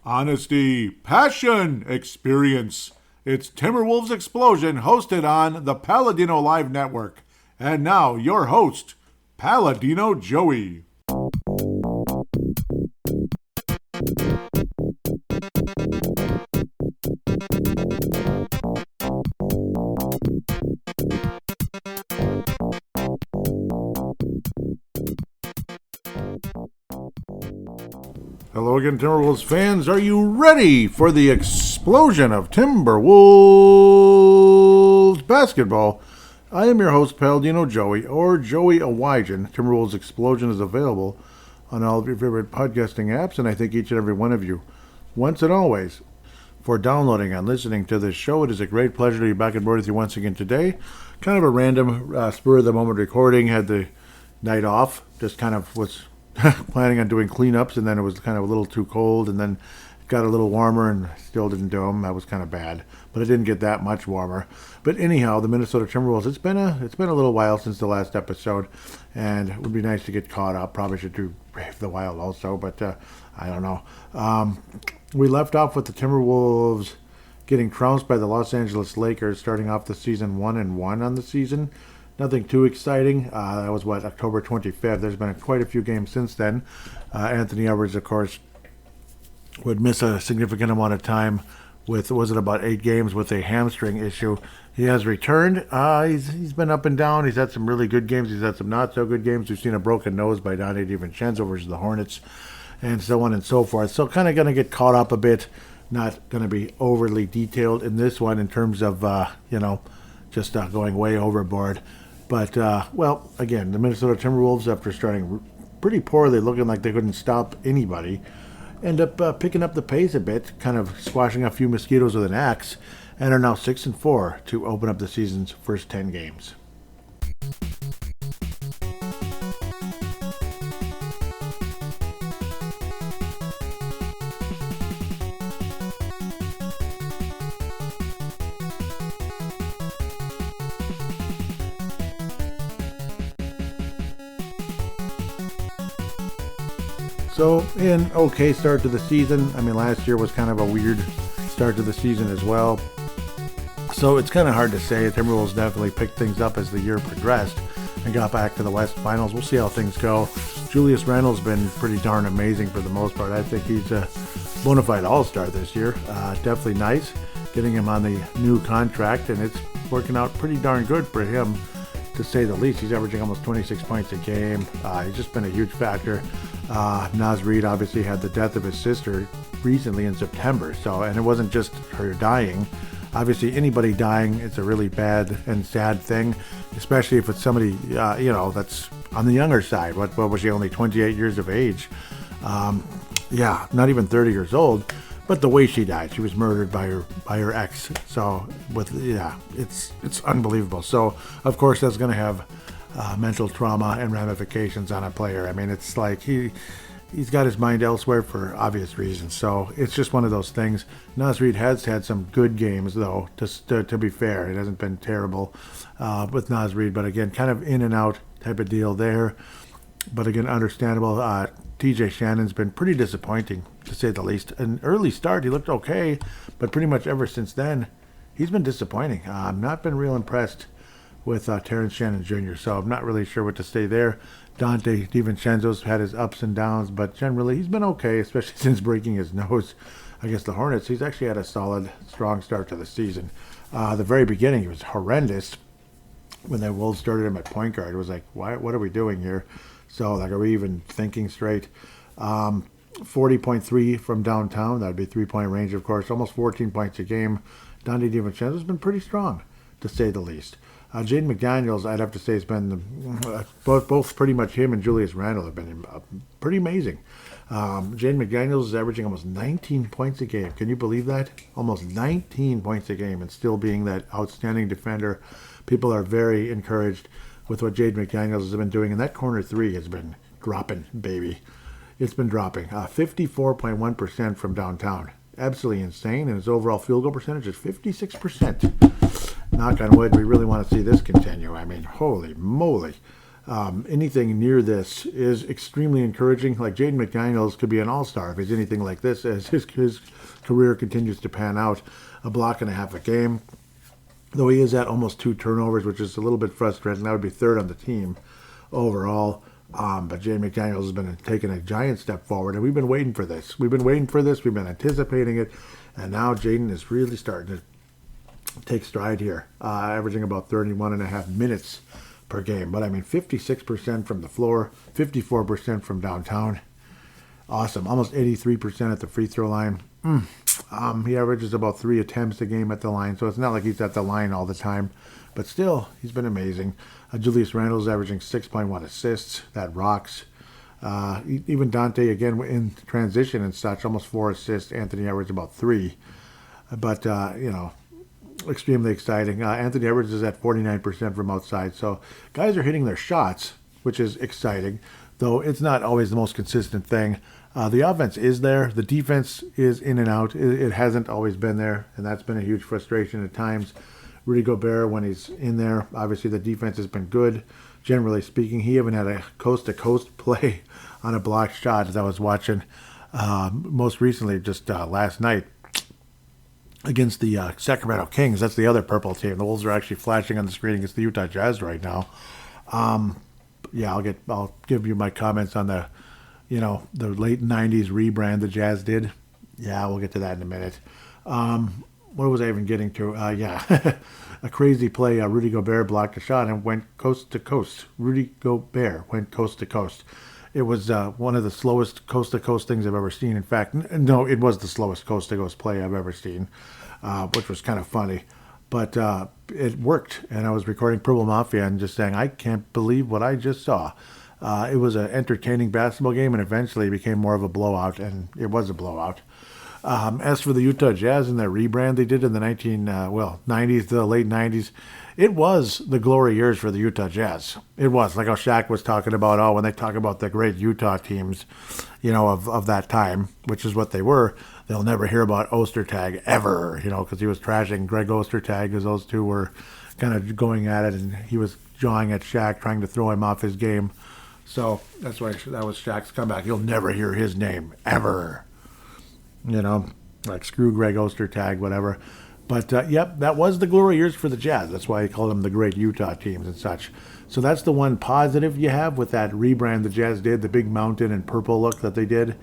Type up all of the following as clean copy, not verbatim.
Honesty, passion, experience. It's Timberwolves Explosion, hosted on the Paladino Live Network. And now, your host, Paladino Joey. Hello again, Timberwolves fans. Are you ready for the explosion of Timberwolves basketball? I am your host, Paladino Joey, or Joey Awajan. Timberwolves Explosion is available on all of your favorite podcasting apps, and I thank each and every one of you, once and always, for downloading and listening to this show. It is a great pleasure to be back on board with you once again today. Kind of a random, spur-of-the-moment recording. Had the night off, just kind of was planning on doing cleanups, and then it was kind of a little too cold, and then it got a little warmer and still didn't do them. That was kind of bad, but it didn't get that much warmer. But anyhow, the Minnesota Timberwolves, it's been a little while since the last episode, and it would be nice to get caught up. Probably should do Brave the Wild also, but I don't know. We left off with the Timberwolves getting trounced by the Los Angeles Lakers, starting off the season 1-1 on the season. Nothing too exciting. That was, October 25th. There's been quite a few games since then. Anthony Edwards, of course, would miss a significant amount of time with, about 8 games with a hamstring issue. He has returned. He's been up and down. He's had some really good games. He's had some not so good games. We've seen a broken nose by Donte DiVincenzo versus the Hornets, and so on and so forth. So kind of going to get caught up a bit. Not going to be overly detailed in this one in terms of, just going way overboard. But, again, the Minnesota Timberwolves, after starting pretty poorly, looking like they couldn't stop anybody, end up picking up the pace a bit, kind of squashing a few mosquitoes with an axe, and are now 6-4 to open up the season's first 10 games. So, an okay start to the season. I mean, last year was kind of a weird start to the season as well. So, it's kind of hard to say. The Timberwolves definitely picked things up as the year progressed and got back to the West Finals. We'll see how things go. Julius Randle's been pretty darn amazing for the most part. I think he's a bona fide all-star this year. Definitely nice getting him on the new contract, and it's working out pretty darn good for him, to say the least. He's averaging almost 26 points a game. He's just been a huge factor. Naz Reid obviously had the death of his sister recently in September, and it wasn't just her dying. Obviously, anybody dying, it's a really bad and sad thing, especially if it's somebody, that's on the younger side. What was she, only 28 years of age? Not even 30 years old. But the way she died, she was murdered by her ex. So, it's unbelievable. So, of course, that's going to have mental trauma and ramifications on a player. I mean, it's like he's got his mind elsewhere for obvious reasons. So it's just one of those things. Naz Reid has had some good games, though, to be fair. It hasn't been terrible with Naz Reid, but again, kind of in and out type of deal there. But again, understandable. TJ Shannon's been pretty disappointing, to say the least. An early start, he looked okay, but pretty much ever since then, he's been disappointing. I've not been real impressed with Terrence Shannon Jr., so I'm not really sure what to say there. Donte DiVincenzo's had his ups and downs, but generally he's been okay, especially since breaking his nose against the Hornets. He's actually had a solid, strong start to the season. The very beginning, he was horrendous. When the Wolves started him at point guard, it was like, what are we doing here? So, are we even thinking straight? 40.3 from downtown. That would be 3-point range, of course. Almost 14 points a game. Donte DiVincenzo's been pretty strong, to say the least. Jaden McDaniels, I'd have to say, has been both pretty much him and Julius Randle have been pretty amazing. Jaden McDaniels is averaging almost 19 points a game. Can you believe that? Almost 19 points a game, and still being that outstanding defender. People are very encouraged with what Jaden McDaniels has been doing, and that corner three has been dropping, baby. It's been dropping. 54.1% from downtown. Absolutely insane, and his overall field goal percentage is 56%. Knock on wood, we really want to see this continue. I mean, holy moly. Anything near this is extremely encouraging. Like Jaden McDaniels could be an all-star if he's anything like this as his career continues to pan out. A block and a half a game. Though he is at almost 2 turnovers, which is a little bit frustrating. That would be 3rd on the team overall. But Jaden McDaniels has been taking a giant step forward, and we've been waiting for this. We've been anticipating it, and now Jaden is really starting to take stride here, averaging about 31 and a half minutes per game. But I mean, 56% from the floor, 54% from downtown. Awesome. Almost 83% at the free throw line. He averages about 3 attempts a game at the line, so it's not like he's at the line all the time. But still, he's been amazing. Julius Randle is averaging 6.1 assists. That rocks. Even Dante, again, in transition and such, almost 4 assists. Anthony Edwards about 3. But, extremely exciting. Anthony Edwards is at 49% from outside. So guys are hitting their shots, which is exciting, though it's not always the most consistent thing. The offense is there. The defense is in and out. It hasn't always been there, and that's been a huge frustration at times. Rudy Gobert, when he's in there, obviously the defense has been good, generally speaking. He even had a coast-to-coast play on a blocked shot as I was watching most recently just last night against the Sacramento Kings. That's the other purple team. The Wolves are actually flashing on the screen against the Utah Jazz right now. I'll give you my comments on the late 90s rebrand the Jazz did. Yeah, we'll get to that in a minute. What was I even getting to? A crazy play. Rudy Gobert blocked a shot and went coast to coast. Rudy Gobert went coast to coast. It was one of the slowest coast-to-coast things I've ever seen. In fact, no, it was the slowest coast-to-coast play I've ever seen, which was kind of funny. But it worked, and I was recording Purple Mafia and just saying, I can't believe what I just saw. It was an entertaining basketball game, and eventually it became more of a blowout, and it was a blowout. As for the Utah Jazz and their rebrand they did in the 90s, the late 90s, it was the glory years for the Utah Jazz. It was, like how Shaq was talking about, when they talk about the great Utah teams, of that time, which is what they were, they'll never hear about Ostertag ever, because he was trashing Greg Ostertag, because those two were kind of going at it, and he was jawing at Shaq, trying to throw him off his game. So that's why that was Shaq's comeback. You'll never hear his name ever. Like screw Greg Ostertag, whatever. But, that was the glory years for the Jazz. That's why I call them the great Utah teams and such. So that's the one positive you have with that rebrand the Jazz did, the big mountain and purple look that they did.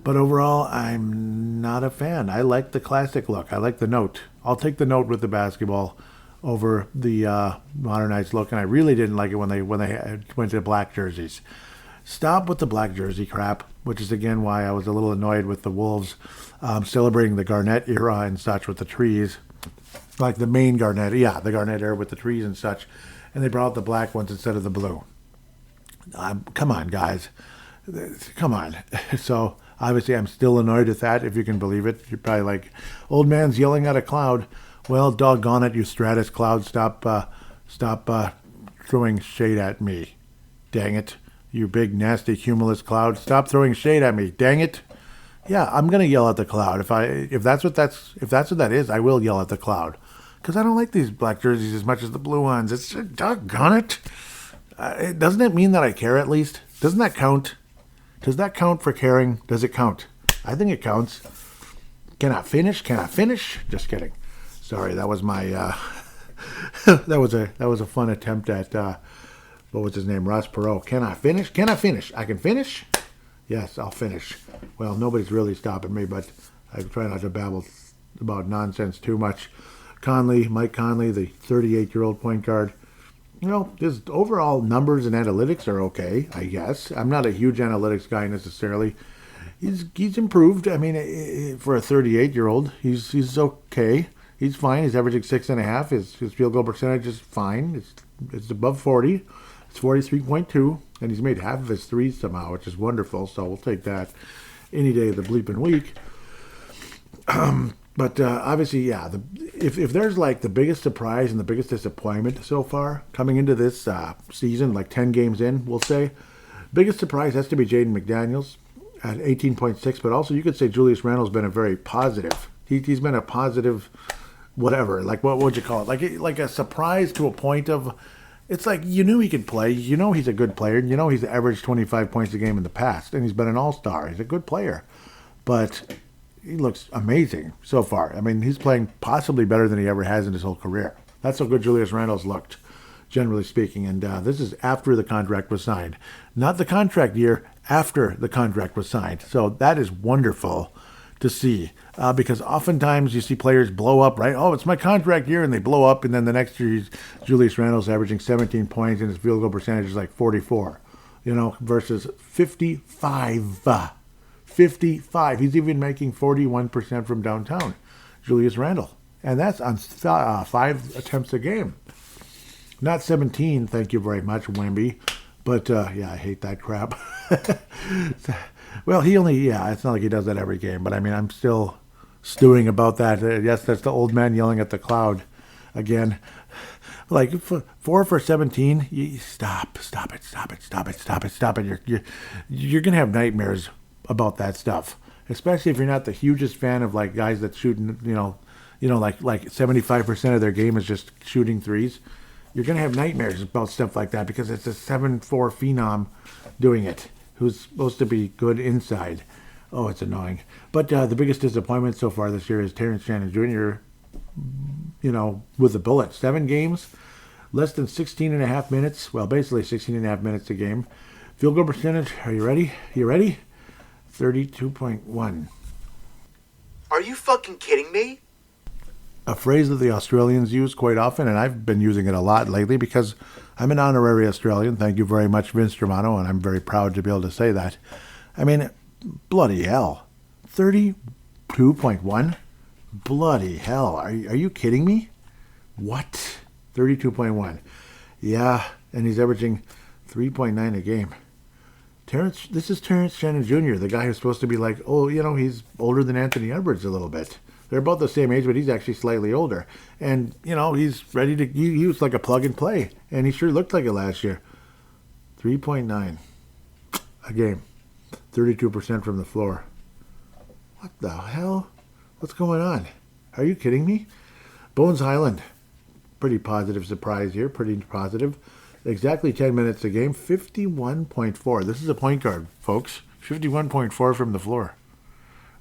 But overall, I'm not a fan. I like the classic look. I like the note. I'll take the note with the basketball over the modernized look. And I really didn't like it when they went to black jerseys. Stop with the black jersey crap, which is, again, why I was a little annoyed with the Wolves celebrating the Garnett era and such with the trees. Like the main Garnett, the Garnett era with the trees and such. And they brought out the black ones instead of the blue. Come on, guys. Come on. So, obviously, I'm still annoyed at that, if you can believe it. You're probably like, old man's yelling at a cloud. Well, doggone it, you stratus cloud. Stop throwing shade at me. Dang it. You big, nasty, cumulus cloud. Stop throwing shade at me. Dang it. Yeah, I'm going to yell at the cloud. If that's what that is, I will yell at the cloud. Because I don't like these black jerseys as much as the blue ones. It's doggone it. Doesn't it mean that I care at least? Doesn't that count? Does that count for caring? Does it count? I think it counts. Can I finish? Just kidding. Sorry, that was my that was a fun attempt at what was his name? Ross Perot. Can I finish? I can finish? Yes, I'll finish. Well, nobody's really stopping me, but I try not to babble about nonsense too much. Mike Conley, the 38-year-old point guard. His overall numbers and analytics are okay, I guess. I'm not a huge analytics guy necessarily. He's improved. I mean, for a 38-year-old, he's okay. He's fine. He's averaging 6.5. His field goal percentage is fine. It's above 40. It's 43.2, and he's made half of his threes somehow, which is wonderful. So we'll take that any day of the bleeping week. But obviously, if there's like the biggest surprise and the biggest disappointment so far coming into this season, like 10 games in, we'll say, biggest surprise has to be Jaden McDaniels at 18.6. But also, you could say Julius Randle's been a very positive. He's been a positive, whatever. Like what would you call it? Like a surprise to a point of it's like you knew he could play. You know he's a good player. You know he's averaged 25 points a game in the past, and he's been an all-star. He's a good player. But he looks amazing so far. I mean, he's playing possibly better than he ever has in his whole career. That's how good Julius Randle's looked, generally speaking. And this is after the contract was signed. Not the contract year, after the contract was signed. So that is wonderful to see because oftentimes you see players blow up, right? Oh, it's my contract year, and they blow up, and then the next year Julius Randle's averaging 17 points, and his field goal percentage is like 44, versus 55. 55. He's even making 41% from downtown, Julius Randle. And that's on 5 attempts a game. Not 17, thank you very much, Wemby. But, I hate that crap. Well, it's not like he does that every game. But, I mean, I'm still stewing about that. Yes, that's the old man yelling at the cloud again. Like, 4 for 17, stop it. You're going to have nightmares about that stuff. Especially if you're not the hugest fan of, like, guys that shoot, like 75% of their game is just shooting threes. You're going to have nightmares about stuff like that because it's a 7'4" phenom doing it who's supposed to be good inside. Oh, it's annoying. But the biggest disappointment so far this year is Terrence Shannon Jr., with the Bullets. 7 games, less than 16 and a half minutes. Well, basically 16 and a half minutes a game. Field goal percentage, are you ready? 32.1. Are you fucking kidding me? A phrase that the Australians use quite often, and I've been using it a lot lately because I'm an honorary Australian. Thank you very much, Vince Germano, and I'm very proud to be able to say that. I mean, bloody hell. 32.1? Bloody hell. Are you kidding me? What? 32.1. Yeah, and he's averaging 3.9 a game. This is Terrence Shannon Jr., the guy who's supposed to be like, he's older than Anthony Edwards a little bit. They're about the same age, but he's actually slightly older. And, he's ready to... He was like a plug and play. And he sure looked like it last year. 3.9 a game. 32% from the floor. What the hell? What's going on? Are you kidding me? Bones Highland. Pretty positive surprise here. Pretty positive. Exactly 10 minutes a game. 51.4. This is a point guard, folks. 51.4 from the floor.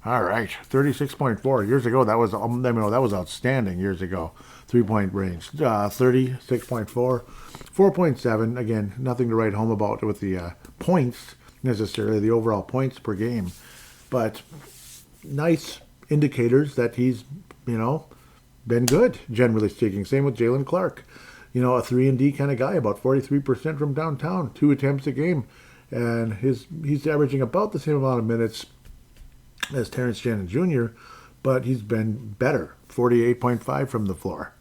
All right, 36.4 years ago. That was outstanding years ago. 3-point range. 36.4, 4.7. Again, nothing to write home about with the points necessarily, the overall points per game, but nice indicators that he's been good generally speaking. Same with Jalen Clark. A 3-and-D kind of guy, about 43% from downtown, 2 attempts a game, and he's averaging about the same amount of minutes as Terrence Shannon Jr., but he's been better, 48.5 from the floor,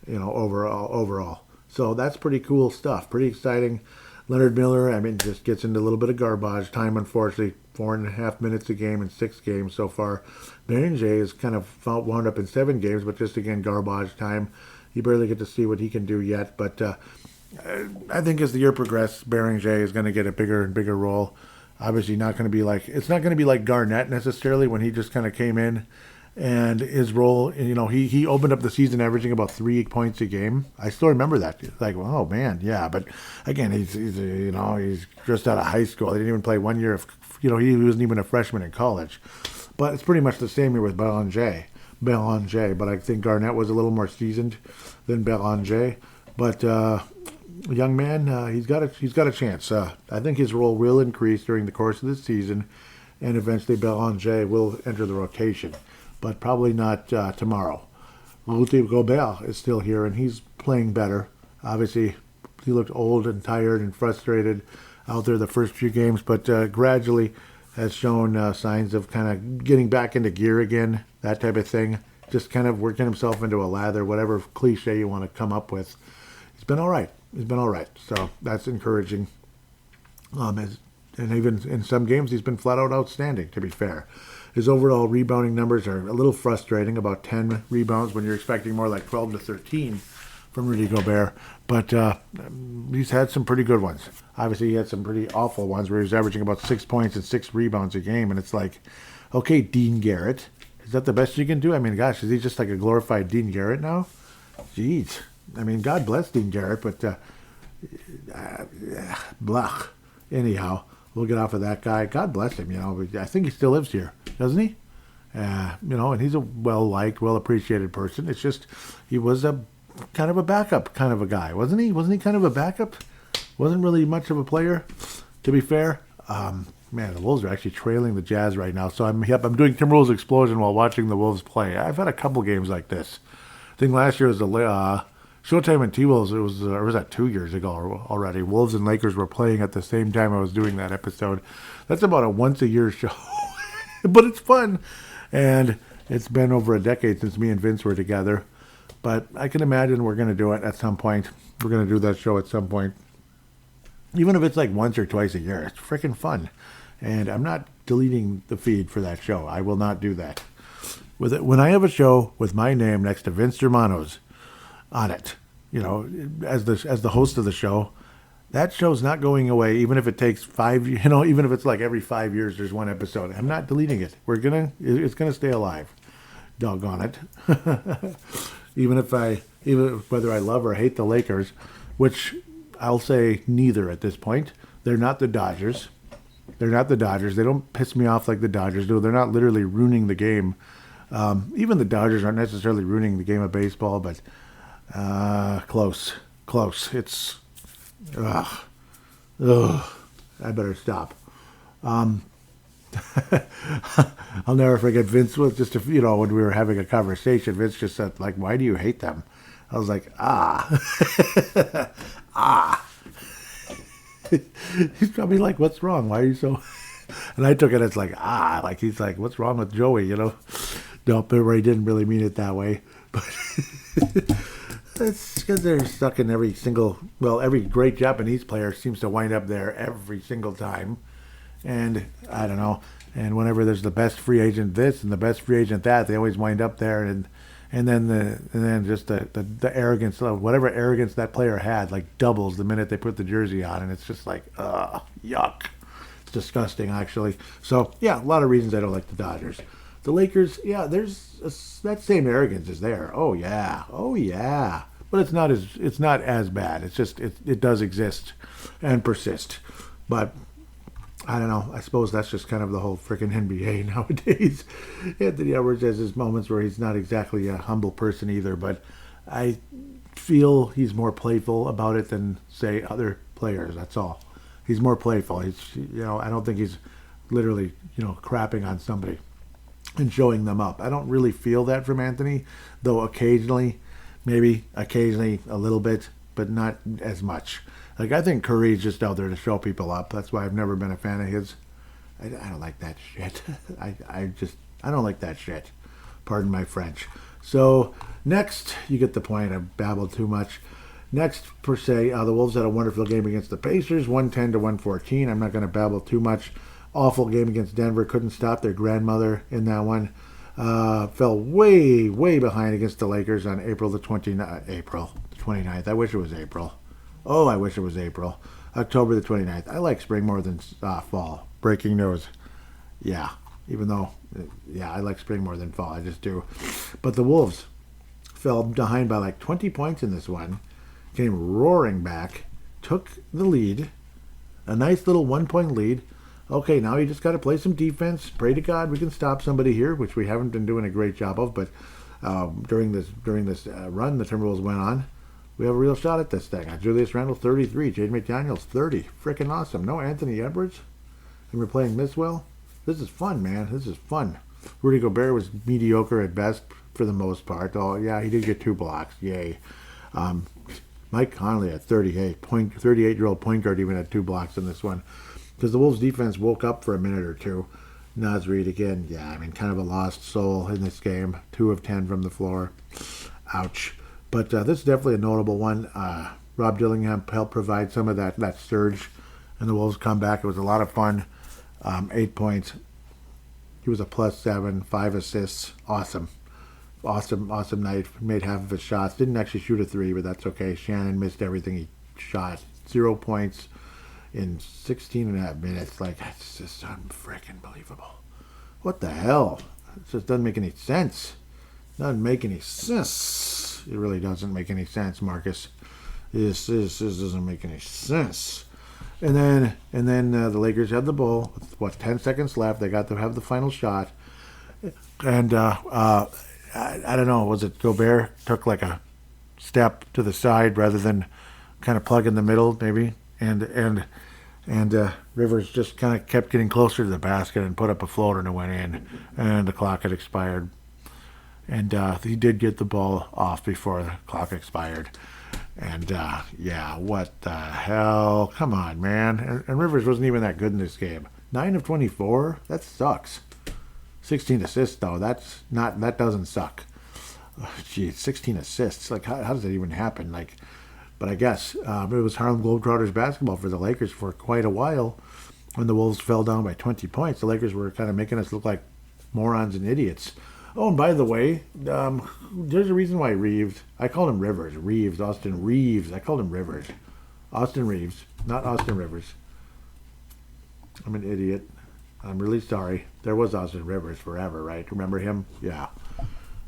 overall. So that's pretty cool stuff, pretty exciting. Leonard Miller, just gets into a little bit of garbage time, unfortunately, 4.5 minutes a game in 6 games so far. Beringer is kind of wound up in 7 games, but just, again, garbage time. You barely get to see what he can do yet, but I think as the year progresses, Beringer is going to get a bigger and bigger role. Obviously it's not going to be like Garnett necessarily when he just kind of came in and his role, he opened up the season averaging about 3 points a game. I still remember that. Like, oh man, yeah. But again, he's just out of high school. He didn't even play 1 year he wasn't even a freshman in college. But it's pretty much the same here with Beringer. But I think Garnett was a little more seasoned than Beringer. But young man, he's got a chance. I think his role will increase during the course of the season, and eventually Beringer will enter the rotation, but probably not tomorrow. Rudy Gobert is still here, and he's playing better. Obviously, he looked old and tired and frustrated out there the first few games, but gradually has shown signs of kind of getting back into gear again, that type of thing. Just kind of working himself into a lather, whatever cliche you want to come up with. He's been all right. So that's encouraging. And even in some games, he's been flat out outstanding, to be fair. His overall rebounding numbers are a little frustrating, about 10 rebounds when you're expecting more like 12 to 13 from Rudy Gobert. But he's had some pretty good ones. Obviously, he had some pretty awful ones where he was averaging about 6 points and 6 rebounds a game. And it's like, okay, Dean Garrett, is that the best you can do? Gosh, is he just like a glorified Dean Garrett now? Jeez. God bless Dean Garrett, but Blah. Anyhow, we'll get off of that guy. God bless him. I think he still lives here, doesn't he? And he's a well-liked, well-appreciated person. It's just he was a kind of a backup kind of a guy, wasn't he? Wasn't he kind of a backup? Wasn't really much of a player, to be fair. Man, the Wolves are actually trailing the Jazz right now. So I'm doing Timberwolves Explosion while watching the Wolves play. I've had a couple games like this. I think last year was the Showtime and T-Wolves. It was, or was that 2 years ago already? Wolves and Lakers were playing at the same time I was doing that episode. That's about a once-a-year show. But it's fun. And it's been over a decade since me and Vince were together. But I can imagine we're going to do it at some point. We're going to do that show at some point. Even if it's like once or twice a year. It's freaking fun. And I'm not deleting the feed for that show. I will not do that. When I have a show with my name next to Vince Germano's on it, as the host of the show, that show's not going away, even if it takes even if it's like every 5 years there's one episode. I'm not deleting it. It's gonna stay alive. Doggone it. even whether I love or hate the Lakers, which I'll say neither at this point. They're not the Dodgers. They don't piss me off like the Dodgers do. They're not literally ruining the game. Even the Dodgers aren't necessarily ruining the game of baseball, but close. It's I better stop. I'll never forget Vince when we were having a conversation. Vince just said, like, "Why do you hate them?" I was like, He's probably like, "What's wrong? Why are you so?" And I took it as like, like he's like, "What's wrong with Joey?" No, but he didn't really mean it that way. But it's because they're stuck in every great Japanese player seems to wind up there every single time. And I don't know. And whenever there's the best free agent this and the best free agent that, they always wind up there. And then just the arrogance of whatever arrogance that player had, like, doubles the minute they put the jersey on, and it's just like, yuck. It's disgusting, actually. So yeah, a lot of reasons I don't like the Dodgers. The Lakers, yeah, that same arrogance is there. Oh yeah, but it's not as bad. It's just it does exist and persist. But I don't know. I suppose that's just kind of the whole freaking NBA nowadays. Anthony Edwards has his moments where he's not exactly a humble person either, but I feel he's more playful about it than, say, other players. That's all. He's more playful. I don't think he's literally, crapping on somebody and showing them up. I don't really feel that from Anthony, though occasionally a little bit, but not as much. Like, I think Curry's just out there to show people up. That's why I've never been a fan of his. I don't like that shit. I don't like that shit. Pardon my French. So, next, you get the point. I babbled too much. Next, per se, the Wolves had a wonderful game against the Pacers, 110-114. I'm not going to babble too much. Awful game against Denver. Couldn't stop their grandmother in that one. Fell way, way behind against the Lakers on April the 29th. I wish it was April. Oh, I wish it was April. October the 29th. I like spring more than fall. Breaking news. Yeah. Even though, I like spring more than fall. I just do. But the Wolves fell behind by like 20 points in this one. Came roaring back. Took the lead. A nice little 1-point lead. Okay, now you just got to play some defense. Pray to God we can stop somebody here, which we haven't been doing a great job of. But during this run the Timberwolves went on, we have a real shot at this thing. Julius Randle, 33. Jaden McDaniels, 30. Freaking awesome. No Anthony Edwards. And we're playing this well. This is fun, man. This is fun. Rudy Gobert was mediocre at best for the most part. Oh, yeah, he did get 2 blocks. Yay. Mike Conley at 38. 38-year-old point guard even had 2 blocks in this one. Because the Wolves defense woke up for a minute or two. Naz Reid again. Yeah, kind of a lost soul in this game. 2 of 10 from the floor. Ouch. But this is definitely a notable one. Rob Dillingham helped provide some of that surge in the Wolves' comeback. It was a lot of fun. 8 points. He was a +7, 5 assists. Awesome night. Made half of his shots. Didn't actually shoot a 3, but that's okay. Shannon missed everything he shot. 0 points in 16 and a half minutes. Like, that's just unfreaking believable. What the hell? It just doesn't make any sense. Doesn't make any sense. It really doesn't make any sense, Marcus. This doesn't make any sense. And then the Lakers had the ball. With 10 seconds left? They got to have the final shot. And I don't know. Was it Gobert took like a step to the side rather than kind of plug in the middle, maybe? And Rivers just kind of kept getting closer to the basket and put up a floater and it went in. And the clock had expired. And he did get the ball off before the clock expired. And, what the hell? Come on, man. And Rivers wasn't even that good in this game. 9 of 24? That sucks. 16 assists, though. That doesn't suck. Gee, 16 assists. Like, how does that even happen? But I guess it was Harlem Globetrotters basketball for the Lakers for quite a while. When the Wolves fell down by 20 points, the Lakers were kind of making us look like morons and idiots. Oh, and by the way, there's a reason why I called him Rivers. Austin Reeves. I called him Rivers. Austin Reeves, not Austin Rivers. I'm an idiot. I'm really sorry. There was Austin Rivers forever, right? Remember him? Yeah.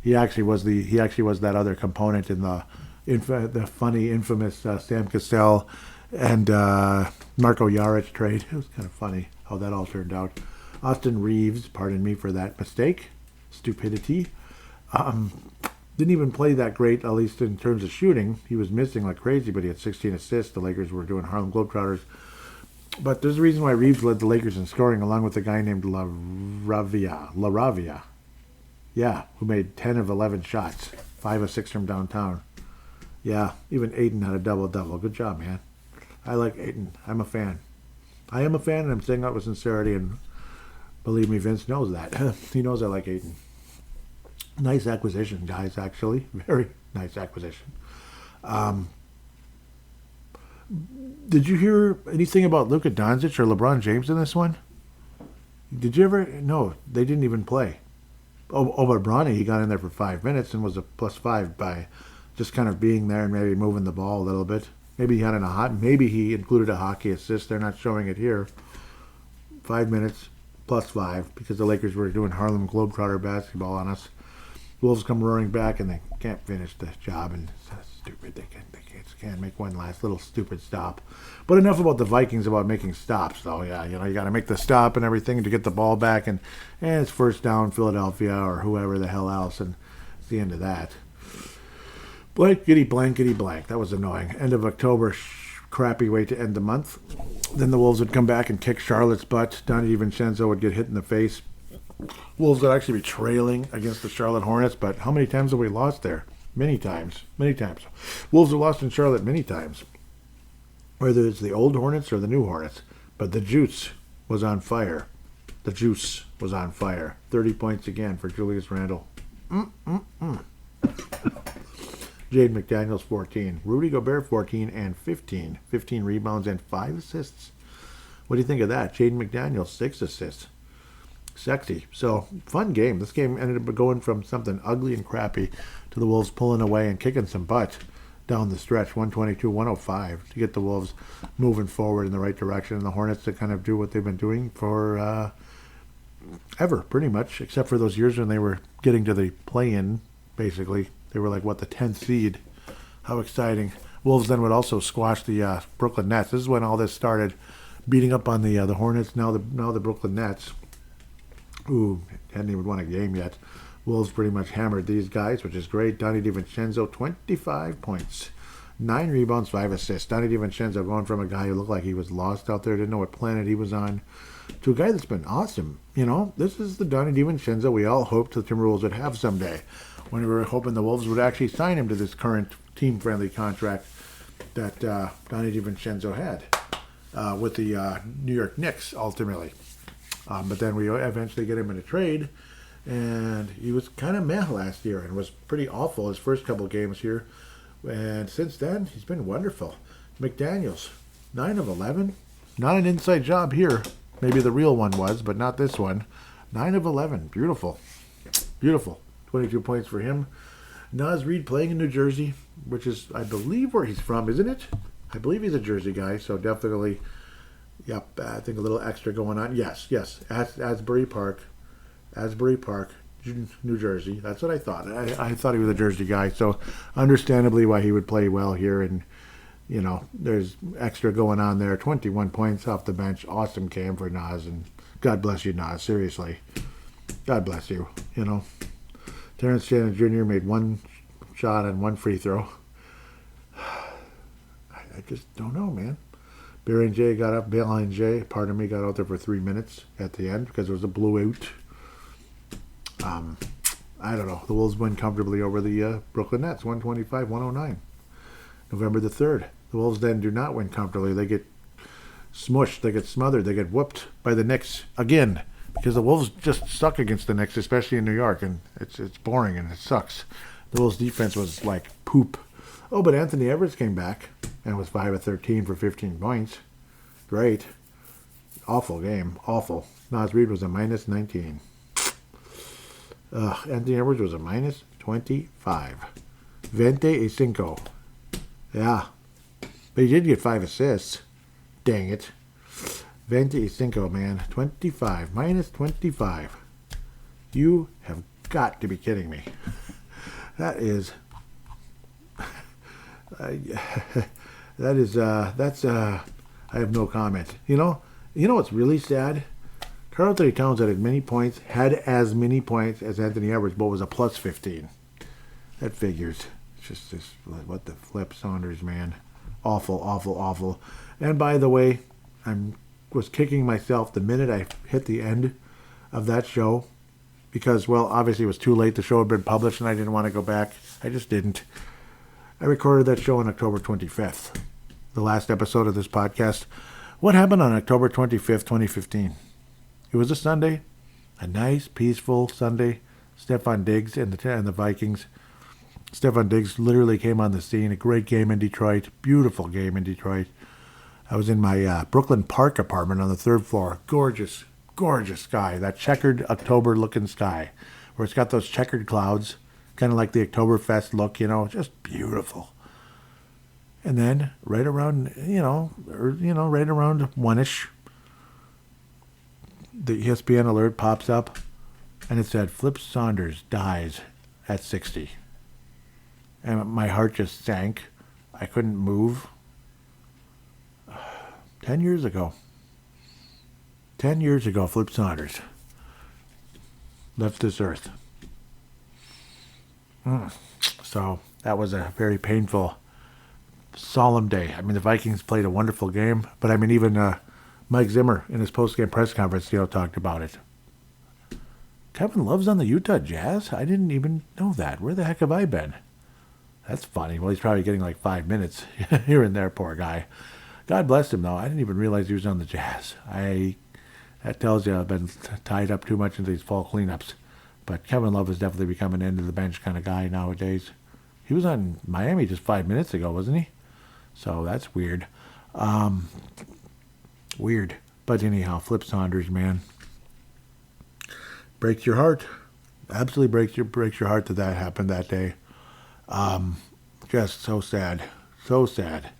He actually was that other component in the funny, infamous Sam Cassell and Marko Jaric trade. It was kind of funny how that all turned out. Austin Reeves, pardon me for that mistake. Stupidity. Didn't even play that great, at least in terms of shooting. He was missing like crazy, but he had 16 assists. The Lakers were doing Harlem Globetrotters. But there's a reason why Reeves led the Lakers in scoring, along with a guy named LaRavia. Yeah, who made 10 of 11 shots, 5 of 6 from downtown. Yeah, even Aiden had a double-double. Good job, man. I like Aiden. I'm a fan. I am a fan, and I'm saying that with sincerity, and believe me, Vince knows that. He knows I like Aiden. Nice acquisition, guys, actually. Very nice acquisition. Did you hear anything about Luka Doncic or LeBron James in this one? Did you ever? No, they didn't even play. But Bronny, he got in there for 5 minutes and was a +5 by just kind of being there and maybe moving the ball a little bit. Maybe he included a hockey assist. They're not showing it here. 5 minutes. +5 because the Lakers were doing Harlem Globetrotter basketball on us. Wolves come roaring back and they can't finish the job, and it's stupid. They can't make one last little stupid stop. But enough about the Vikings about making stops, though. Yeah, you got to make the stop and everything to get the ball back, and it's first down Philadelphia or whoever the hell else, and it's the end of that. Blankety blank. That was annoying. End of October. Crappy way to end the month. Then the Wolves would come back and kick Charlotte's butt. Donnie DiVincenzo would get hit in the face. Wolves would actually be trailing against the Charlotte Hornets, but how many times have we lost there? Many times. Wolves have lost in Charlotte many times. Whether it's the old Hornets or the new Hornets. But the juice was on fire. 30 points again for Julius Randle. Jaden McDaniels, 14. Rudy Gobert, 14 and 15. 15 rebounds and 5 assists. What do you think of that? Jaden McDaniels, 6 assists. Sexy. So, fun game. This game ended up going from something ugly and crappy to the Wolves pulling away and kicking some butt down the stretch, 122-105, to get the Wolves moving forward in the right direction, and the Hornets to kind of do what they've been doing for ever, pretty much, except for those years when they were getting to the play-in, basically. They were like, the 10th seed. How exciting. Wolves then would also squash the Brooklyn Nets. This is when all this started, beating up on the Hornets, now the Brooklyn Nets. Ooh, hadn't even won a game yet. Wolves pretty much hammered these guys, which is great. Donnie DiVincenzo, 25 points. 9 rebounds, 5 assists. Donnie DiVincenzo going from a guy who looked like he was lost out there, didn't know what planet he was on, to a guy that's been awesome. This is the Donnie DiVincenzo we all hoped the Timberwolves would have someday, when we were hoping the Wolves would actually sign him to this current team-friendly contract that Donnie DiVincenzo had with the New York Knicks, ultimately. But then we eventually get him in a trade, and he was kind of meh last year and was pretty awful his first couple games here. And since then, he's been wonderful. McDaniels, 9 of 11. Not an inside job here. Maybe the real one was, but not this one. 9 of 11. Beautiful. 22 points for him. Naz Reid playing in New Jersey, which is, I believe, where he's from, isn't it? I believe he's a Jersey guy, so definitely, yep, I think a little extra going on. Yes, Asbury Park, New Jersey. That's what I thought. I thought he was a Jersey guy, so understandably why he would play well here in there's extra going on there. 21 points off the bench. Awesome game for Nas, and God bless you, Nas. Seriously. God bless you. Terrence Shannon Jr. made one shot and one free throw. I just don't know, man. Baron J got up. Bailyn J, pardon me, got out there for 3 minutes at the end because it was a blowout. I don't know. The Wolves win comfortably over the Brooklyn Nets, 125-109. November the 3rd. The Wolves then do not win comfortably. They get smushed. They get smothered. They get whooped by the Knicks again because the Wolves just suck against the Knicks, especially in New York, and it's boring and it sucks. The Wolves' defense was like poop. Oh, but Anthony Edwards came back and was 5 of 13 for 15 points. Great. Awful game. Awful. Nas Reed was a minus 19. Anthony Edwards was a minus 25. 25. Yeah. But he did get 5 assists. Dang it. 25, man. 25. Minus 25. You have got to be kidding me. That's I have no comment. You know what's really sad? Karl Anthony Towns had as many points as Anthony Edwards, but was a plus 15. That figures. It's just what the flip, Saunders, man. Awful, awful, awful. And by the way, I was kicking myself the minute I hit the end of that show because, well, obviously it was too late. The show had been published and I didn't want to go back. I just didn't. I recorded that show on October 25th, the last episode of this podcast. What happened on October 25th, 2015? It was a Sunday, a nice, peaceful Sunday. Stephon Diggs and the Vikings. Stephon Diggs literally came on the scene. A great game in Detroit. Beautiful game in Detroit. I was in my Brooklyn Park apartment on the 3rd floor. Gorgeous, gorgeous sky. That checkered October-looking sky where it's got those checkered clouds, kind of like the Oktoberfest look, just beautiful. And then right around, right around 1-ish, the ESPN alert pops up, and it said, Flip Saunders dies at 60. And my heart just sank. I couldn't move. 10 years ago. 10 years ago, Flip Saunders left this earth. So that was a very painful, solemn day. I mean, the Vikings played a wonderful game, but I mean, even Mike Zimmer in his post-game press conference, talked about it. Kevin Love's on the Utah Jazz? I didn't even know that. Where the heck have I been? That's funny. Well, he's probably getting like 5 minutes here and there, poor guy. God bless him, though. I didn't even realize he was on the Jazz. That tells you I've been tied up too much into these fall cleanups. But Kevin Love has definitely become an end-of-the-bench kind of guy nowadays. He was on Miami just 5 minutes ago, wasn't he? So that's weird. Weird. But anyhow, Flip Saunders, man. Breaks your heart. Absolutely breaks your heart that happened that day. Just so sad. So sad.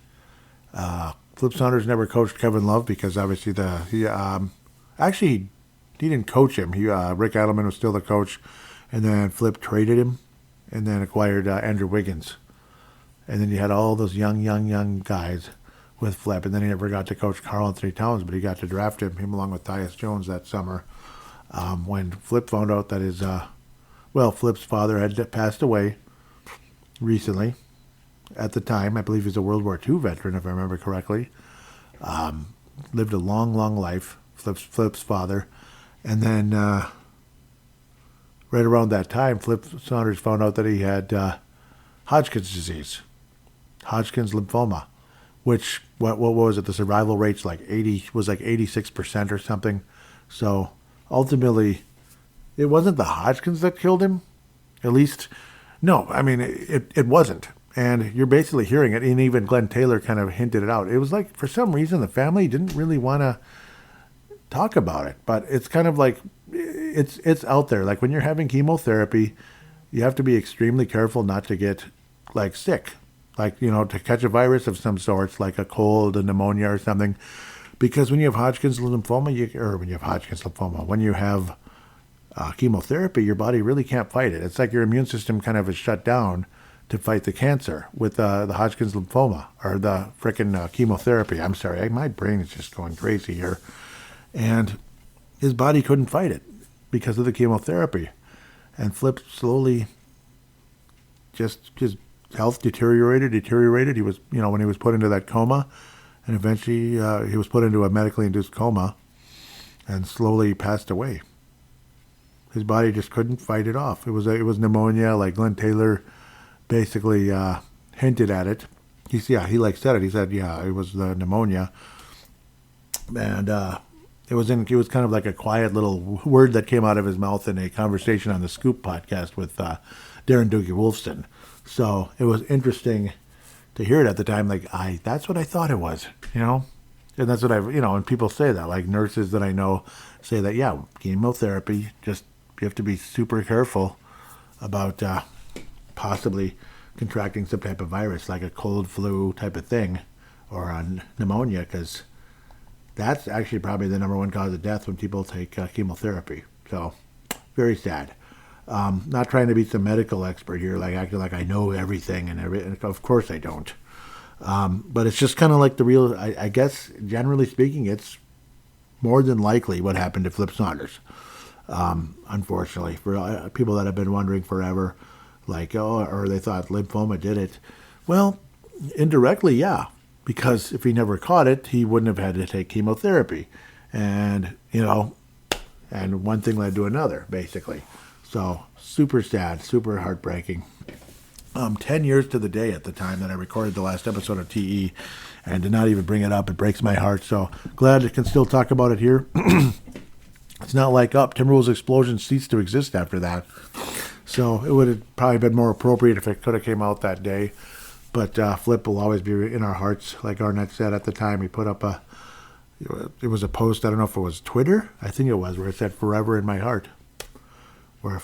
Flip Saunders never coached Kevin Love because obviously he didn't coach him. Rick Adelman was still the coach, and then Flip traded him, and then acquired Andrew Wiggins, and then you had all those young guys with Flip, and then he never got to coach Karl Anthony Towns, but he got to draft him along with Tyus Jones that summer. When Flip found out that Flip's father had passed away recently. At the time, I believe he's a World War II veteran, if I remember correctly. Lived a long life, Flip's father. And then right around that time, Flip Saunders found out that he had Hodgkin's disease, Hodgkin's lymphoma, which, what was it, the survival rate's like 86% or something. So ultimately, it wasn't the Hodgkin's that killed him. At least, no, I mean, it wasn't. And you're basically hearing it, and even Glenn Taylor kind of hinted it out. It was like, for some reason, the family didn't really want to talk about it. But it's kind of like, it's out there. Like when you're having chemotherapy, you have to be extremely careful not to get, like, sick. Like, to catch a virus of some sorts, like a cold, a pneumonia or something. Because when you have Hodgkin's lymphoma, when you have chemotherapy, your body really can't fight it. It's like your immune system kind of is shut down to fight the cancer with the Hodgkin's lymphoma or the frickin' chemotherapy. I'm sorry, my brain is just going crazy here. And his body couldn't fight it because of the chemotherapy. And Flip slowly just his health deteriorated. He was, when he was put into that coma, and eventually he was put into a medically induced coma and slowly passed away. His body just couldn't fight it off. It was pneumonia, like Glenn Taylor basically hinted at it. He said it. He said, it was the pneumonia. And it was kind of like a quiet little word that came out of his mouth in a conversation on the Scoop podcast with Darren Doogie Wolfson. So it was interesting to hear it at the time. That's what I thought it was, and that's what and people say that, like nurses that I know say that, chemotherapy, just you have to be super careful about possibly contracting some type of virus, like a cold flu type of thing, or on pneumonia, because that's actually probably the number one cause of death when people take chemotherapy. So, very sad. Not trying to be some medical expert here, like acting like I know everything and of course I don't. But it's just kind of like the real, I guess, generally speaking, it's more than likely what happened to Flip Saunders. Unfortunately, for people that have been wondering forever, or they thought lymphoma did it. Well, indirectly, yeah. Because if he never caught it, he wouldn't have had to take chemotherapy. And, and one thing led to another, basically. So, super sad, super heartbreaking. 10 years to the day at the time that I recorded the last episode of TE, and to not even bring it up, it breaks my heart. So, glad I can still talk about it here. It's not like Timberwolves explosion ceased to exist after that. So, it would have probably been more appropriate if it could have came out that day. But Flip will always be in our hearts, like Arnett said at the time. He put up it was a post, I don't know if it was Twitter, I think it was, where it said "Forever in my heart." Where,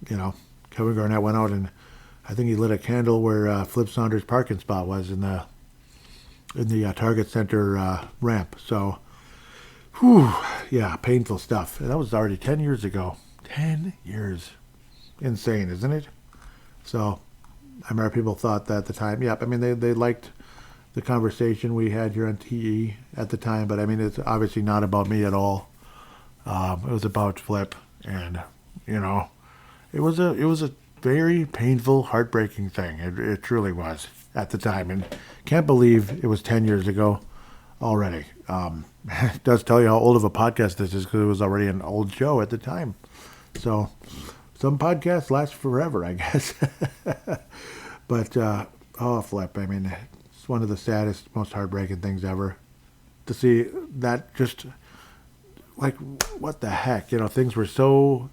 Kevin Garnett went out and I think he lit a candle where Flip Saunders' parking spot was in the Target Center ramp. So, painful stuff. And that was already 10 years ago. 10 years. Insane, isn't it? So, I remember people thought that at the time. Yeah, I mean, they liked the conversation we had here on TE at the time, but I mean, it's obviously not about me at all. It was about Flip, and it was a very painful, heartbreaking thing. It truly was at the time, and can't believe it was 10 years ago already. It does tell you how old of a podcast this is, because it was already an old show at the time. So. Some podcasts last forever, I guess. But, Flip, I mean, it's one of the saddest, most heartbreaking things ever. To see that just, what the heck? Things were so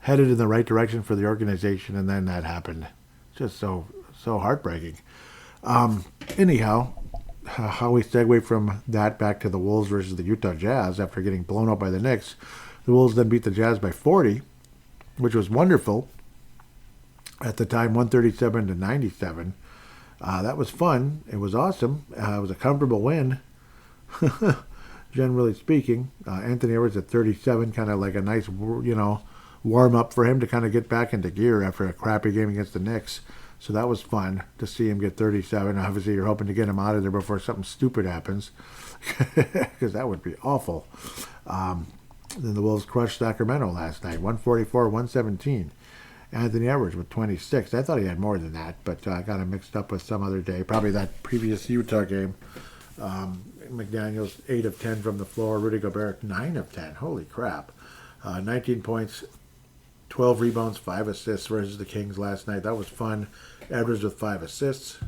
headed in the right direction for the organization, and then that happened. Just so heartbreaking. Anyhow, how we segue from that back to the Wolves versus the Utah Jazz after getting blown up by the Knicks. The Wolves then beat the Jazz by 40. Which was wonderful at the time, 137-97. That was fun. It was awesome. It was a comfortable win, generally speaking. Anthony Edwards at 37, kind of like a nice, warm up for him to kind of get back into gear after a crappy game against the Knicks. So that was fun to see him get 37. Obviously, you're hoping to get him out of there before something stupid happens, because that would be awful. Then the Wolves crushed Sacramento last night, 144-117. Anthony Edwards with 26. I thought he had more than that, but I got him mixed up with some other day. Probably that previous Utah game. McDaniels, 8 of 10 from the floor. Rudy Gobert, 9 of 10. Holy crap. 19 points, 12 rebounds, 5 assists versus the Kings last night. That was fun. Edwards with 5 assists.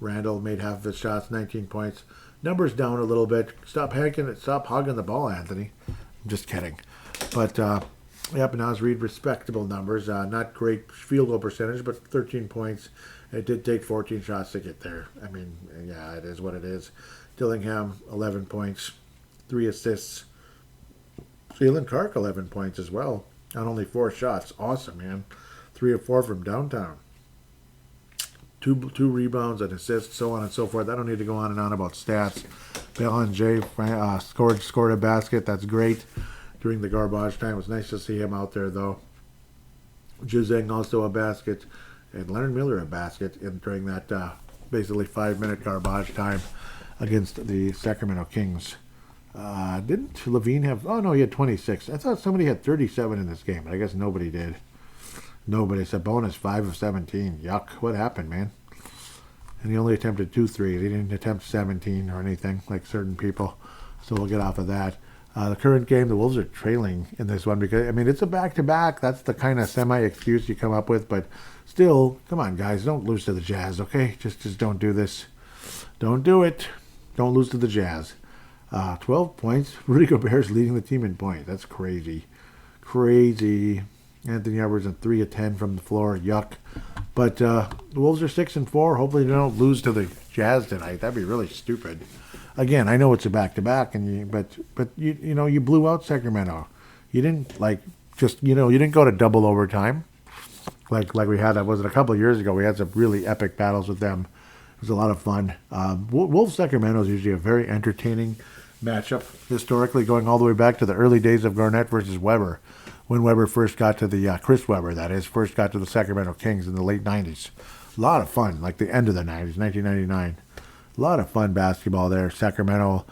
Randle made half of his shots, 19 points. Numbers down a little bit. Stop hogging the ball, Anthony. Just kidding. But, Naz Reid, respectable numbers. Not great field goal percentage, but 13 points. It did take 14 shots to get there. I mean, yeah, it is what it is. Dillingham, 11 points, 3 assists. Jalen Clark, 11 points as well. On only 4 shots. Awesome, man. 3 of 4 from downtown. Two rebounds, an assist, so on and so forth. I don't need to go on and on about stats. Bellinger scored a basket. That's great during the garbage time. It was nice to see him out there, though. Juzeng also a basket. and Leonard Miller a basket during that basically 5-minute garbage time against the Sacramento Kings. Didn't Levine have... Oh, no, he had 26. I thought somebody had 37 in this game, but I guess nobody did. Nobody. Sabonis, 5 of 17. Yuck. What happened, man? And he only attempted 2 threes. He didn't attempt 17 or anything like certain people. So we'll get off of that. The current game, the Wolves are trailing in this one because, I mean, it's a back-to-back. That's the kind of semi-excuse you come up with. But still, come on, guys. Don't lose to the Jazz, okay? Just don't do this. Don't do it. Don't lose to the Jazz. 12 points. Rudy Gobert's leading the team in points. That's crazy. Crazy. Anthony Edwards and 3 of 10 from the floor. Yuck. But the Wolves are 6-4. Hopefully they don't lose to the Jazz tonight. That'd be really stupid. Again, I know it's a back-to-back, but you blew out Sacramento. You didn't you didn't go to double overtime like we had. Was it a couple of years ago? We had some really epic battles with them. It was a lot of fun. Wolves Sacramento is usually a very entertaining matchup historically, going all the way back to the early days of Garnett versus Weber, when Weber first got to the Chris Weber, that is, first got to the Sacramento Kings in the late 90s. A lot of fun, like the end of the 90s, 1999. A lot of fun basketball there, Sacramento.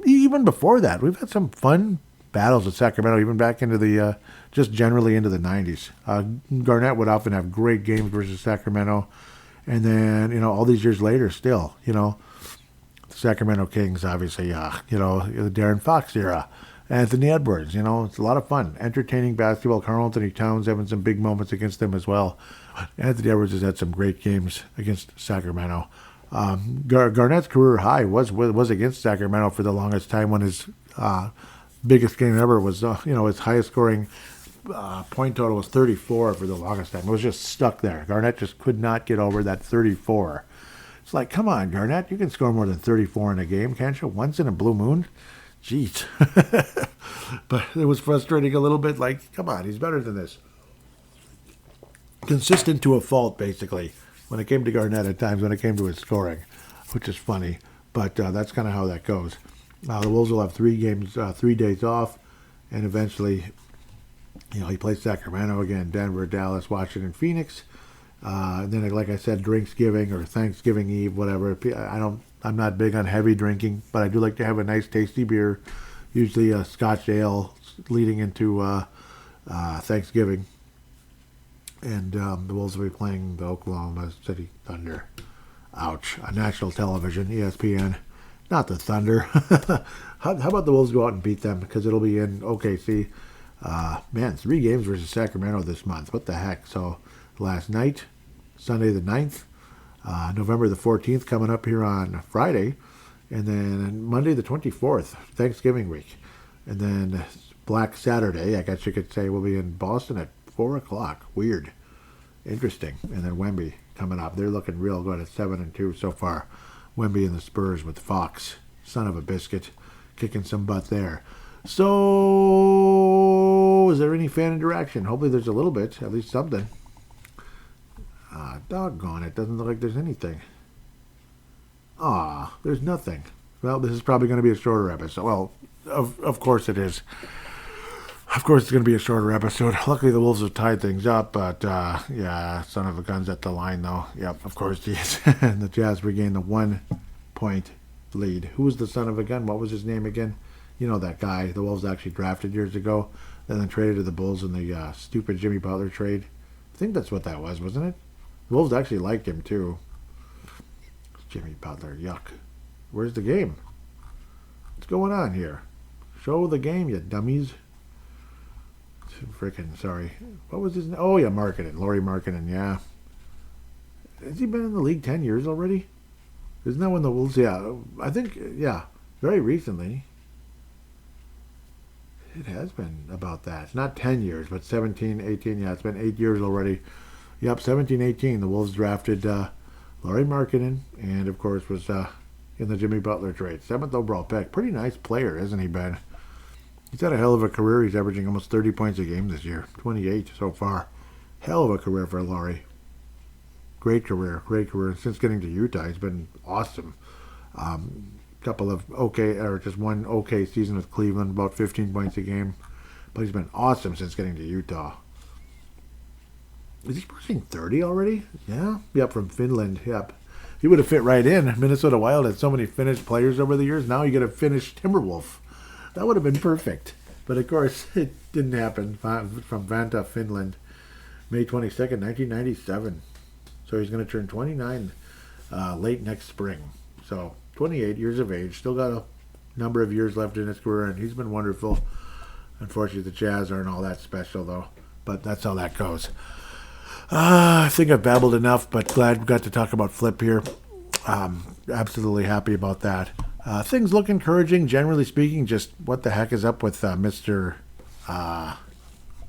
Even before that, we've had some fun battles at Sacramento, even back into the, just generally into the 90s. Garnett would often have great games versus Sacramento. And then, all these years later, still, the Sacramento Kings, obviously, the Darren Fox era, Anthony Edwards, it's a lot of fun. Entertaining basketball. Karl Anthony Towns having some big moments against them as well. Anthony Edwards has had some great games against Sacramento. Garnett's career high was against Sacramento for the longest time, when his biggest game ever was, his highest scoring point total was 34 for the longest time. It was just stuck there. Garnett just could not get over that 34. It's like, come on, Garnett, you can score more than 34 in a game, can't you? Once in a blue moon? Jeez. But it was frustrating a little bit. Like, come on, he's better than this. Consistent to a fault, basically, when it came to Garnett at times, when it came to his scoring, which is funny. But that's kind of how that goes. The Wolves will have 3 days off, and eventually, he plays Sacramento again, Denver, Dallas, Washington, Phoenix. And then, like I said, Drinksgiving or Thanksgiving Eve, whatever. I'm not big on heavy drinking, but I do like to have a nice, tasty beer, usually a Scotch ale, leading into Thanksgiving. And the Wolves will be playing the Oklahoma City Thunder. Ouch. On national television, ESPN. Not the Thunder. How about the Wolves go out and beat them? Because it'll be in OKC. 3 games versus Sacramento this month. What the heck? So last night, Sunday the 9th, November the 14th coming up here on Friday, and then Monday the 24th, Thanksgiving week. And then Black Saturday, I guess you could say, will be in Boston at 4 o'clock. Weird. Interesting. And then Wemby coming up. They're looking real good at 7-2 so far. Wemby and the Spurs with Fox. Son of a biscuit. Kicking some butt there. So, is there any fan interaction? Hopefully there's a little bit, at least something. Doggone it, doesn't look like there's anything. There's nothing. Well, this is probably going to be a shorter episode. Well, of course it is. Of course it's going to be a shorter episode. Luckily the Wolves have tied things up, but son of a gun's at the line though. Yep, of course he is. And the Jazz regained the 1-point lead. Who was the son of a gun? What was his name again? That guy the Wolves actually drafted years ago, then traded to the Bulls in the stupid Jimmy Butler trade. I think that's what that was, wasn't it? The Wolves actually liked him, too. Jimmy Butler, yuck. Where's the game? What's going on here? Show the game, you dummies. Freaking, sorry. What was his name? Oh, yeah, Markkanen. Lauri Markkanen, yeah. Has he been in the league 10 years already? Isn't that when the Wolves, I think, very recently. It has been about that. Not 10 years, but 17, 18. Yeah, it's been 8 years already. Yep, 17, 18. The Wolves drafted Lauri Markkanen, and, of course, was in the Jimmy Butler trade. 7th overall pick. Pretty nice player, hasn't he, Ben? He's had a hell of a career. He's averaging almost 30 points a game this year. 28 so far. Hell of a career for Lauri. Great career. Since getting to Utah, he's been awesome. Couple of just one okay season with Cleveland, about 15 points a game. But he's been awesome since getting to Utah. Is he pushing 30 already? Yeah. Yep, from Finland. Yep. He would have fit right in. Minnesota Wild had so many Finnish players over the years. Now you get a Finnish Timberwolf. That would have been perfect. But of course, it didn't happen. From Vanta, Finland, May 22nd, 1997. So he's going to turn 29 late next spring. So 28 years of age. Still got a number of years left in his career, and he's been wonderful. Unfortunately, the Jazz aren't all that special, though. But that's how that goes. I think I've babbled enough, but glad we got to talk about Flip here. Absolutely happy about that. Things look encouraging, generally speaking. Just what the heck is up with Mr.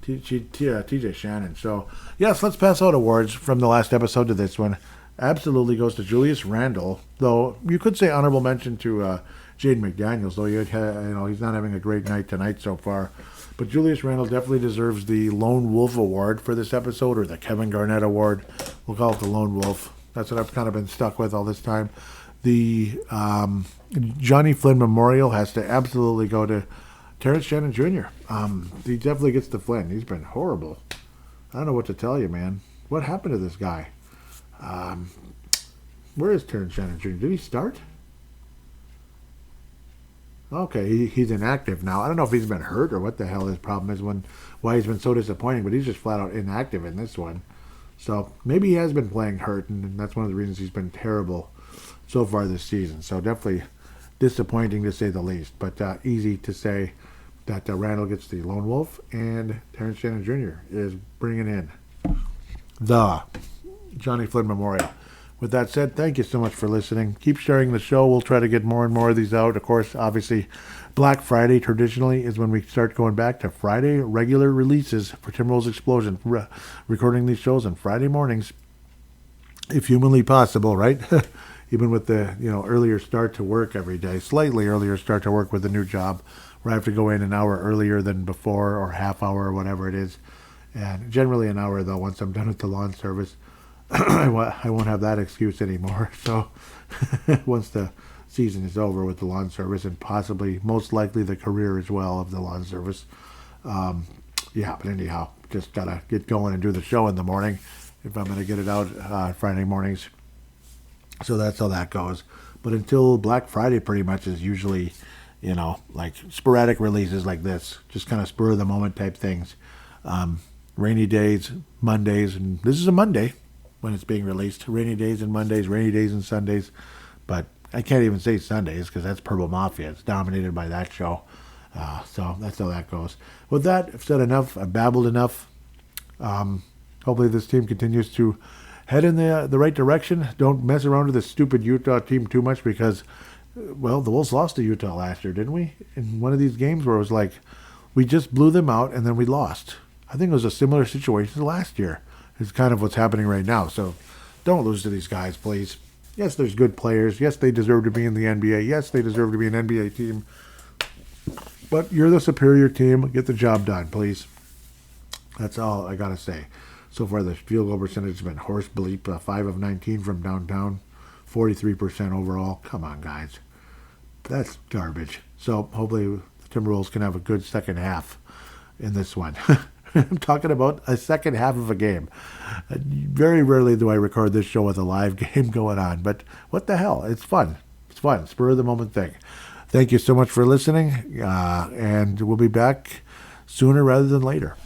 TJ Shannon? So, yes, let's pass out awards from the last episode to this one. Absolutely goes to Julius Randle, though you could say honorable mention to Jaden McDaniels, though he's not having a great night tonight so far. But Julius Randle definitely deserves the Lone Wolf Award for this episode, or the Kevin Garnett Award. We'll call it the Lone Wolf. That's what I've kind of been stuck with all this time. The Johnny Flynn Memorial has to absolutely go to Terrence Shannon Jr. He definitely gets the Flynn. He's been horrible. I don't know what to tell you, man. What happened to this guy? Where is Terrence Shannon Jr.? Did he start? Okay, he's inactive now. I don't know if he's been hurt or what the hell his problem is, why he's been so disappointing, but he's just flat out inactive in this one. So maybe he has been playing hurt, and that's one of the reasons he's been terrible so far this season. So definitely disappointing to say the least, but easy to say that Randle gets the Lone Wolf, and Terrence Shannon Jr. is bringing in the Johnny Flynn Memorial. With that said, thank you so much for listening. Keep sharing the show. We'll try to get more and more of these out. Of course, obviously, Black Friday traditionally is when we start going back to Friday regular releases for Timberwolves Explosion. Recording these shows on Friday mornings, if humanly possible, right? Even with the earlier start to work every day, slightly earlier start to work with the new job, where I have to go in an hour earlier than before, or half hour, or whatever it is. And generally an hour, though, once I'm done with the lawn service. I won't have that excuse anymore. So once the season is over with the lawn service, and possibly, most likely, the career as well of the lawn service. But anyhow, just got to get going and do the show in the morning if I'm going to get it out Friday mornings. So that's how that goes. But until Black Friday pretty much is usually, like sporadic releases like this, just kind of spur of the moment type things. Rainy days, Mondays, and this is a Monday when it's being released. Rainy days and Mondays, rainy days and Sundays. But I can't even say Sundays because that's Purple Mafia. It's dominated by that show. So that's how that goes. With that, I've said enough. I've babbled enough. Hopefully this team continues to head in the right direction. Don't mess around with this stupid Utah team too much because, well, the Wolves lost to Utah last year, didn't we? In one of these games where it was like we just blew them out and then we lost. I think it was a similar situation to last year. It's kind of what's happening right now. So don't lose to these guys, please. Yes, there's good players. Yes, they deserve to be in the NBA. Yes, they deserve to be an NBA team. But you're the superior team. Get the job done, please. That's all I got to say. So far, the field goal percentage has been horse bleep. 5 of 19 from downtown. 43% overall. Come on, guys. That's garbage. So hopefully the Timberwolves can have a good second half in this one. I'm talking about a second half of a game. Very rarely do I record this show with a live game going on, but what the hell? It's fun. It's fun. Spur of the moment thing. Thank you so much for listening, and we'll be back sooner rather than later.